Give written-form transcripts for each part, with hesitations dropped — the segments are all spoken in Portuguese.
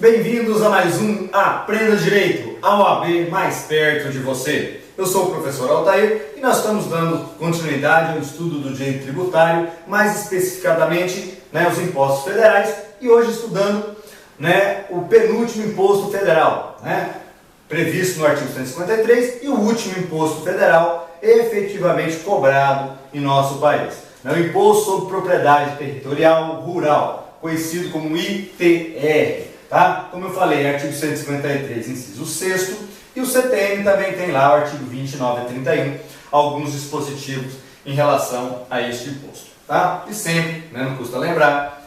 Bem-vindos a mais um Aprenda Direito, a OAB mais perto de você. Eu sou o professor Altair e nós estamos dando continuidade ao estudo do direito tributário, mais especificadamente os impostos federais, e hoje estudando o penúltimo imposto federal, previsto no artigo 153, e o último imposto federal efetivamente cobrado em nosso país. O Imposto sobre Propriedade Territorial Rural, conhecido como ITR. Como eu falei, artigo 153, inciso 6º, e o CTN também tem lá o artigo 29 a 31, alguns dispositivos em relação a este imposto. E sempre, não custa lembrar,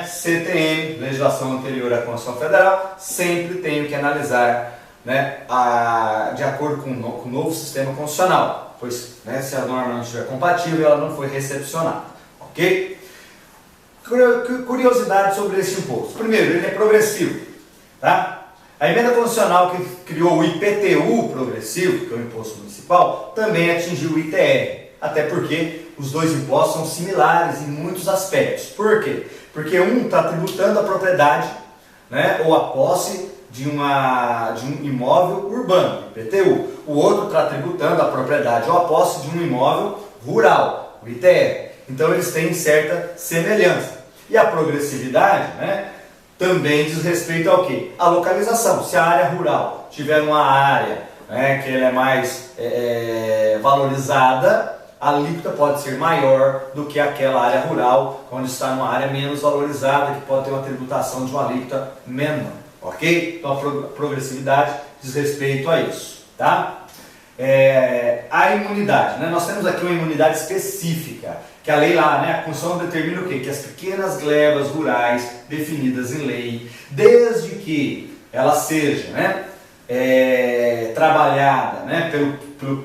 CTN, legislação anterior à Constituição Federal, sempre tenho que analisar de acordo com o novo sistema constitucional, pois se a norma não estiver compatível, ela não foi recepcionada. Ok? Curiosidade sobre esse imposto. Primeiro, ele é progressivo. A emenda constitucional que criou o IPTU progressivo, que é o imposto municipal, também atingiu o ITR. Até porque os dois impostos são similares em muitos aspectos. Por quê? Porque um está tributando a propriedade ou a posse de um imóvel urbano, IPTU. O outro está tributando a propriedade ou a posse de um imóvel rural, o ITR. Então eles têm certa semelhança. E a progressividade também diz respeito ao quê? A localização. Se a área rural tiver uma área que ela é mais valorizada, a alíquota pode ser maior do que aquela área rural, onde está numa área menos valorizada, que pode ter uma tributação de uma alíquota menor. Ok? Então a progressividade diz respeito a isso. A imunidade. Nós temos aqui uma imunidade específica, que a lei lá, a Constituição determina o quê? Que as pequenas glebas rurais definidas em lei, desde que ela seja trabalhada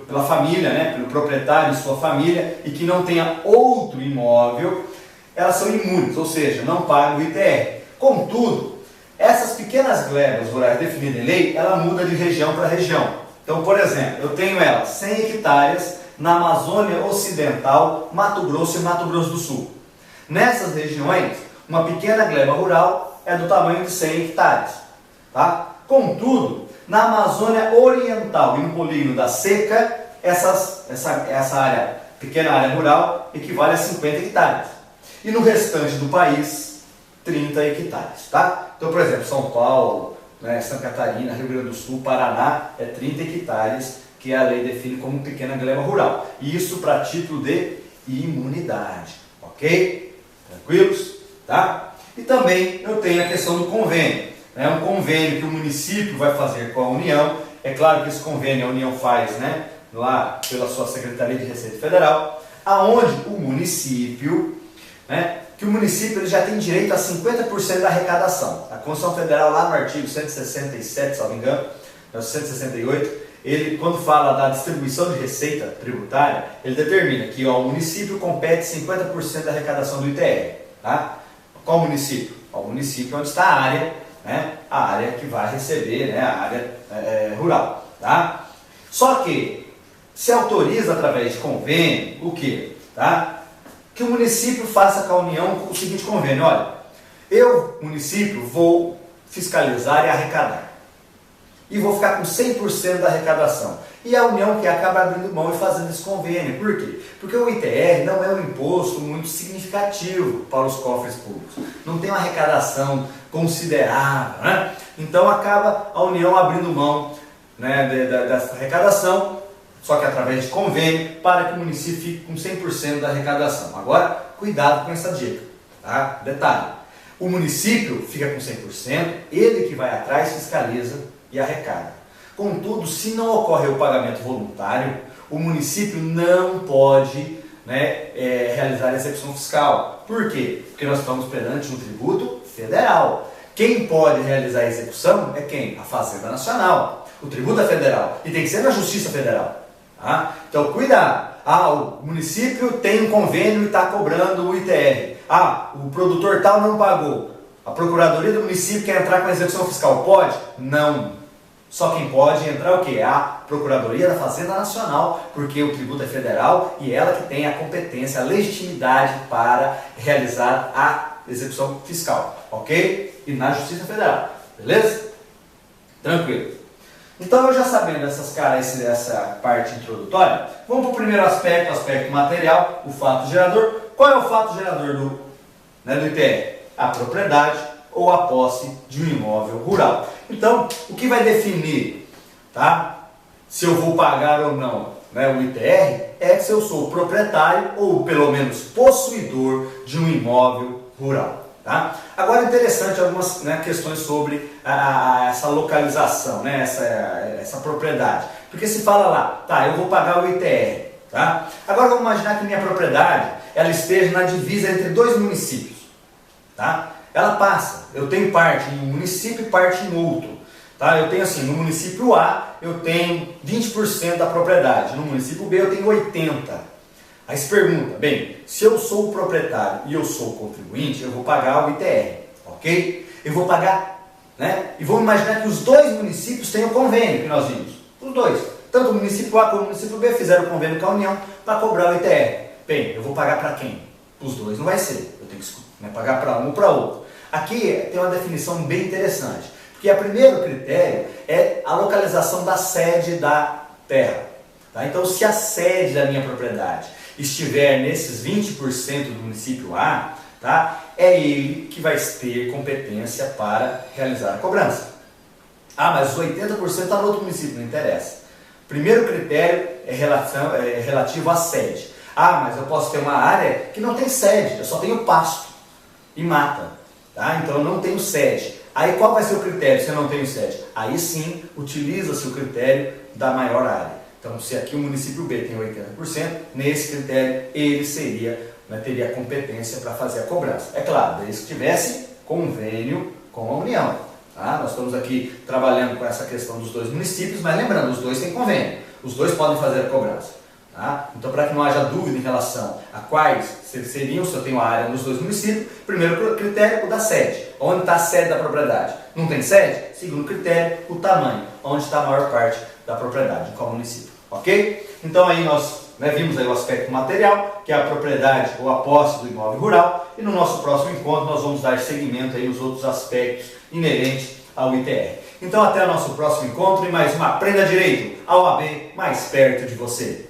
pela família, pelo proprietário e sua família, e que não tenha outro imóvel, elas são imunes, ou seja, não pagam o ITR. Contudo, essas pequenas glebas rurais definidas em lei, ela muda de região para região. Então, por exemplo, eu tenho ela 100 hectares na Amazônia Ocidental, Mato Grosso e Mato Grosso do Sul. Nessas regiões, uma pequena gleba rural é do tamanho de 100 hectares. Contudo, na Amazônia Oriental e no polígono da Seca, essa pequena área rural equivale a 50 hectares. E no restante do país, 30 hectares. Então, por exemplo, São Paulo, Santa Catarina, Rio Grande do Sul, Paraná, é 30 hectares que a lei define como pequena gleba rural. E isso para título de imunidade. Ok? Tranquilos? E também eu tenho a questão do convênio. Um convênio que o município vai fazer com a União. É claro que esse convênio a União faz lá pela sua Secretaria de Receita Federal, aonde o município, ele já tem direito a 50% da arrecadação. A Constituição Federal, lá no artigo 167, se não me engano, 168, ele, quando fala da distribuição de receita tributária, ele determina que ao município compete 50% da arrecadação do ITR. Qual município? O município onde está a área, a área que vai receber, a área rural. Só que se autoriza através de convênio o quê? Que o município faça com a União o seguinte convênio: olha, eu, município, vou fiscalizar e arrecadar. E vou ficar com 100% da arrecadação. E a União que acaba abrindo mão e fazendo esse convênio. Por quê? Porque o ITR não é um imposto muito significativo para os cofres públicos. Não tem uma arrecadação considerável. Então acaba a União abrindo mão dessa arrecadação, só que através de convênio, para que o município fique com 100% da arrecadação. Agora, cuidado com essa dica. Detalhe: o município fica com 100%, ele que vai atrás, fiscaliza e arrecada. Contudo, se não ocorre o pagamento voluntário, o município não pode realizar a execução fiscal. Por quê? Porque nós estamos perante um tributo federal. Quem pode realizar a execução é quem? A Fazenda Nacional. O tributo é federal e tem que ser na Justiça Federal. Então, cuidado. O município tem um convênio e está cobrando o ITR. O produtor tal não pagou. A Procuradoria do município quer entrar com a execução fiscal. Pode? Não. Só quem pode entrar é o quê? A Procuradoria da Fazenda Nacional, porque o tributo é federal e ela que tem a competência, a legitimidade para realizar a execução fiscal. Ok? E na Justiça Federal. Beleza? Tranquilo. Então, eu já sabendo essa parte introdutória, vamos para o primeiro aspecto, aspecto material, o fato gerador. Qual é o fato gerador do ITR? A propriedade ou a posse de um imóvel rural. Então, o que vai definir, tá, se eu vou pagar ou não, né, o ITR é se eu sou proprietário ou pelo menos possuidor de um imóvel rural. Tá? Agora, interessante algumas, né, questões sobre essa localização, né, essa propriedade. Porque se fala lá, tá, eu vou pagar o ITR. Tá? Agora vamos imaginar que minha propriedade ela esteja na divisa entre dois municípios. Tá? Ela passa, eu tenho parte em um município e parte em outro. Tá? Eu tenho assim, no município A eu tenho 20% da propriedade, no município B eu tenho 80%. Aí se pergunta, bem, se eu sou o proprietário e eu sou o contribuinte, eu vou pagar o ITR, ok? Eu vou pagar, né? E vamos imaginar que os dois municípios têm o convênio que nós vimos. Os dois, tanto o município A como o município B fizeram o convênio com a União para cobrar o ITR. Bem, eu vou pagar para quem? Os dois não vai ser, eu tenho que, né, pagar para um ou para outro. Aqui tem uma definição bem interessante, porque o primeiro critério é a localização da sede da terra. Tá? Então, se a sede da minha propriedade estiver nesses 20% do município A, tá? É ele que vai ter competência para realizar a cobrança. Ah, mas os 80% está no outro município, não interessa. Primeiro critério é relativo à sede. Ah, mas eu posso ter uma área que não tem sede, eu só tenho pasto e mata. Tá? Então eu não tenho sede. Aí qual vai ser o critério se eu não tenho sede? Aí sim, utiliza-se o critério da maior área. Então, se aqui o município B tem 80%, nesse critério ele teria competência para fazer a cobrança. É claro, desde que tivesse convênio com a União. Tá? Nós estamos aqui trabalhando com essa questão dos dois municípios, mas lembrando, os dois têm convênio. Os dois podem fazer a cobrança. Tá? Então, para que não haja dúvida em relação a quais seriam, se eu tenho a área nos dois municípios, primeiro critério, o da sede. Onde está a sede da propriedade? Não tem sede? Segundo critério, o tamanho. Onde está a maior parte da propriedade, em qual município. Ok? Então aí nós, né, vimos aí o aspecto material, que é a propriedade ou a posse do imóvel rural, e no nosso próximo encontro nós vamos dar seguimento aí aos outros aspectos inerentes ao ITR. Então até o nosso próximo encontro e mais uma Aprenda Direito, a OAB mais perto de você.